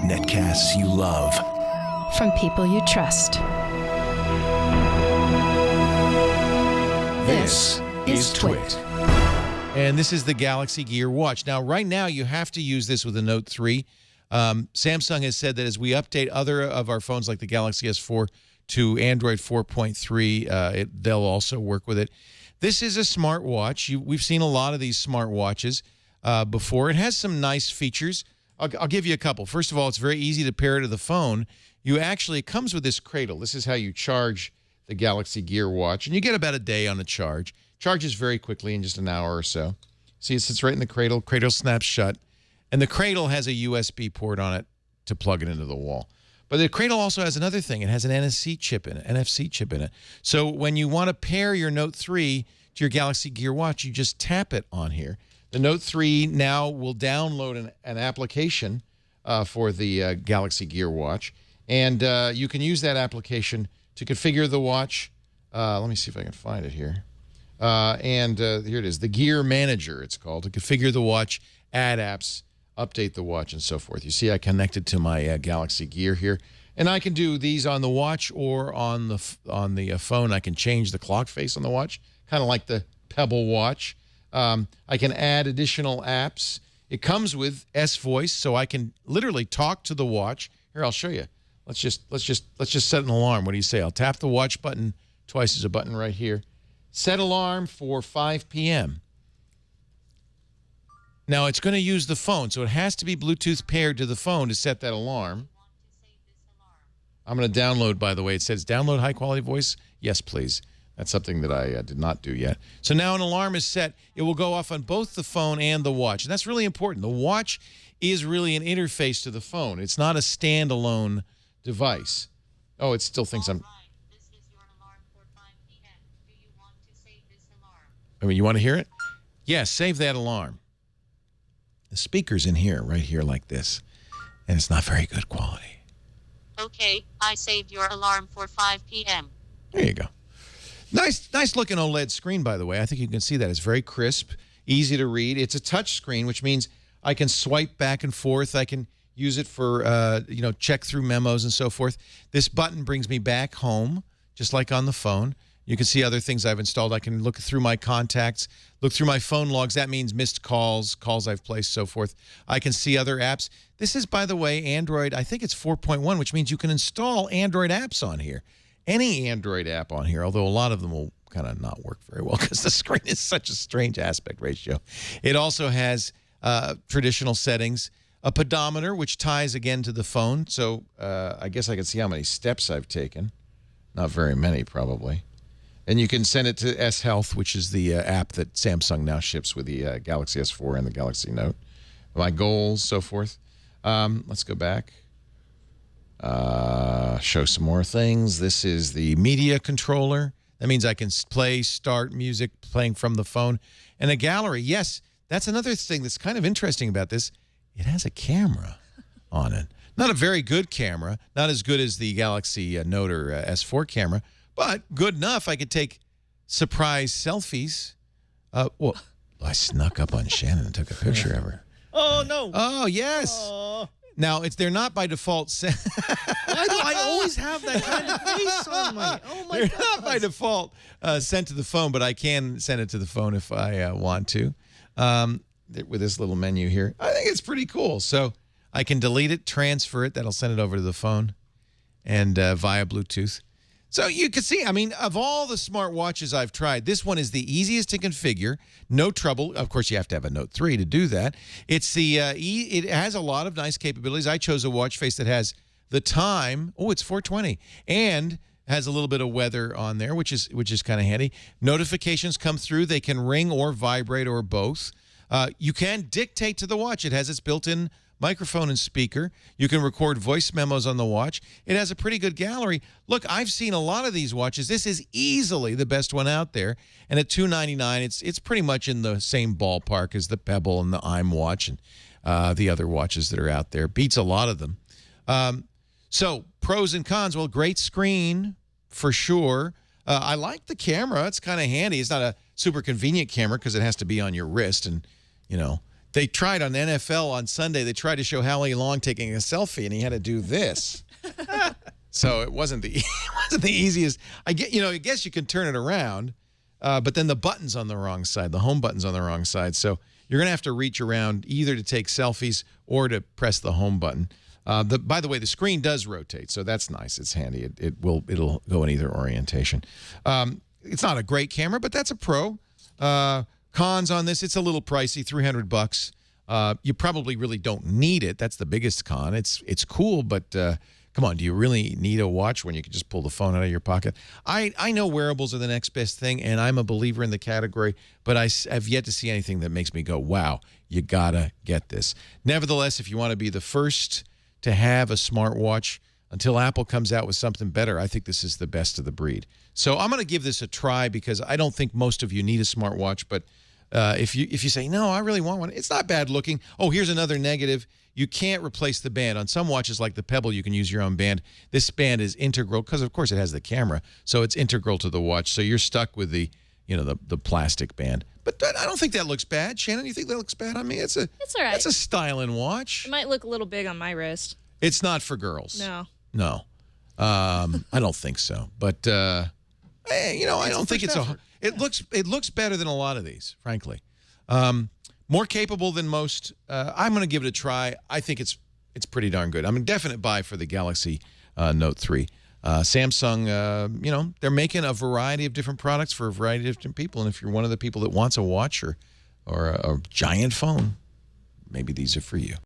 Netcasts you love. From people you trust. This is Twit. And this is the Galaxy Gear Watch. Now, right now, you have to use this with the Note 3. Samsung has said that as we update other of our phones, like the Galaxy S4, to Android 4.3, they'll also work with it. This is a smartwatch. We've seen a lot of these smartwatches before. It has some nice features. I'll give you a couple. First of all, it's very easy to pair to the phone. It comes with this cradle. This is how you charge the Galaxy Gear Watch, and you get about a day on the charge. Charges very quickly in just an hour or so. See, it sits right in the cradle. Cradle snaps shut, and the cradle has a USB port on it to plug it into the wall. But the cradle also has another thing. It has an NFC chip in it. So when you want to pair your Note 3 to your Galaxy Gear Watch, you just tap it on here. The Note 3 now will download an application for the Galaxy Gear Watch, and you can use that application to configure the watch. Let me see if I can find it here. Here it is, the Gear Manager, it's called, to configure the watch, add apps, update the watch, and so forth. You see I connected to my Galaxy Gear here, and I can do these on the watch or on the phone. I can change the clock face on the watch, kind of like the Pebble watch. I can add additional apps. It comes with S-Voice, so I can literally talk to the watch. Here, I'll show you. Let's just set an alarm. What do you say? I'll tap the watch button twice. There's a button right here. Set alarm for 5 p.m. Now, it's going to use the phone, so it has to be Bluetooth paired to the phone to set that alarm. I'm going to download, by the way. It says download high-quality voice. Yes, please. That's something that I did not do yet. So now an alarm is set. It will go off on both the phone and the watch. And that's really important. The watch is really an interface to the phone. It's not a standalone device. Oh, it still thinks I'm... This is your alarm for 5 p.m. Do you want to save this alarm? I mean, you want to hear it? Yes, save that alarm. The speaker's in here, right here like this. And it's not very good quality. Okay, I saved your alarm for 5 p.m. There you go. Nice looking OLED screen, by the way. I think you can see that. It's very crisp, easy to read. It's a touch screen, which means I can swipe back and forth. I can use it for, check through memos and so forth. This button brings me back home, just like on the phone. You can see other things I've installed. I can look through my contacts, look through my phone logs. That means missed calls, calls I've placed, so forth. I can see other apps. This is, by the way, Android. I think it's 4.1, which means you can install Android apps on here. Any Android app on here, although a lot of them will kind of not work very well because the screen is such a strange aspect ratio. It also has traditional settings, a pedometer, which ties again to the phone. So I guess I can see how many steps I've taken. Not very many, probably. And you can send it to S Health, which is the app that Samsung now ships with the Galaxy S4 and the Galaxy Note. My goals, so forth. Let's go back. Show some more things. This is the media controller. That means I can play, start music playing from the phone. And a gallery. Yes, that's another thing that's kind of interesting about this. It has a camera on it. Not a very good camera. Not as good as the Galaxy Note or S4 camera, but good enough. I could take surprise selfies. Well, I snuck up on Shannon and took a picture of her. Oh, no. Oh, yes. Oh. Now, they're not by default sent. Why do I always have that kind of face on my... Oh, my They're God. not by default sent to the phone, but I can send it to the phone if I want to. With this little menu here. I think it's pretty cool. So I can delete it, transfer it. That'll send it over to the phone and via Bluetooth. So you can see, I mean, of all the smartwatches I've tried, this one is the easiest to configure. No trouble. Of course, you have to have a Note 3 to do that. It's it has a lot of nice capabilities. I chose a watch face that has the time. Oh, it's 4:20, and has a little bit of weather on there, which is kind of handy. Notifications come through. They can ring or vibrate or both. You can dictate to the watch. It has its built-in microphone and speaker. You can record voice memos on the watch. It has a pretty good gallery. Look, I've seen a lot of these watches. This is easily the best one out there. And at $299, it's pretty much in the same ballpark as the Pebble and the IM watch and the other watches that are out there. Beats a lot of them. So pros and cons. Well, great screen for sure. I like the camera. It's kind of handy. It's not a super convenient camera because it has to be on your wrist and, They tried on NFL on Sunday. They tried to show Howie Long taking a selfie, and he had to do this. So it wasn't the easiest. I guess you can turn it around, but then the button's on the wrong side. The home button's on the wrong side. So you're gonna have to reach around either to take selfies or to press the home button. By the way, the screen does rotate, so that's nice. It's handy. It'll go in either orientation. It's not a great camera, but that's a pro. Cons on this: it's a little pricey, $300. You probably really don't need it. That's the biggest con. It's cool, but come on, do you really need a watch when you can just pull the phone out of your pocket? I know wearables are the next best thing, and I'm a believer in the category, but I have yet to see anything that makes me go, wow, you gotta get this. Nevertheless, if you want to be the first to have a smartwatch until Apple comes out with something better, I think this is the best of the breed. So I'm going to give this a try because I don't think most of you need a smartwatch, but if you say, no, I really want one, it's not bad looking. Oh, here's another negative. You can't replace the band. On some watches like the Pebble, you can use your own band. This band is integral because, of course, it has the camera, so it's integral to the watch. So you're stuck with the plastic band. But I don't think that looks bad. Shannon, you think that looks bad on me? It's all right. It's a styling watch. It might look a little big on my wrist. It's not for girls. No. I don't think so. But hey, I don't think it's it looks better than a lot of these, frankly. More capable than most. I'm going to give it a try. I think it's pretty darn good. I'm a definite buy for the Galaxy Note 3. Samsung, they're making a variety of different products for a variety of different people. And if you're one of the people that wants a watch or a giant phone, maybe these are for you.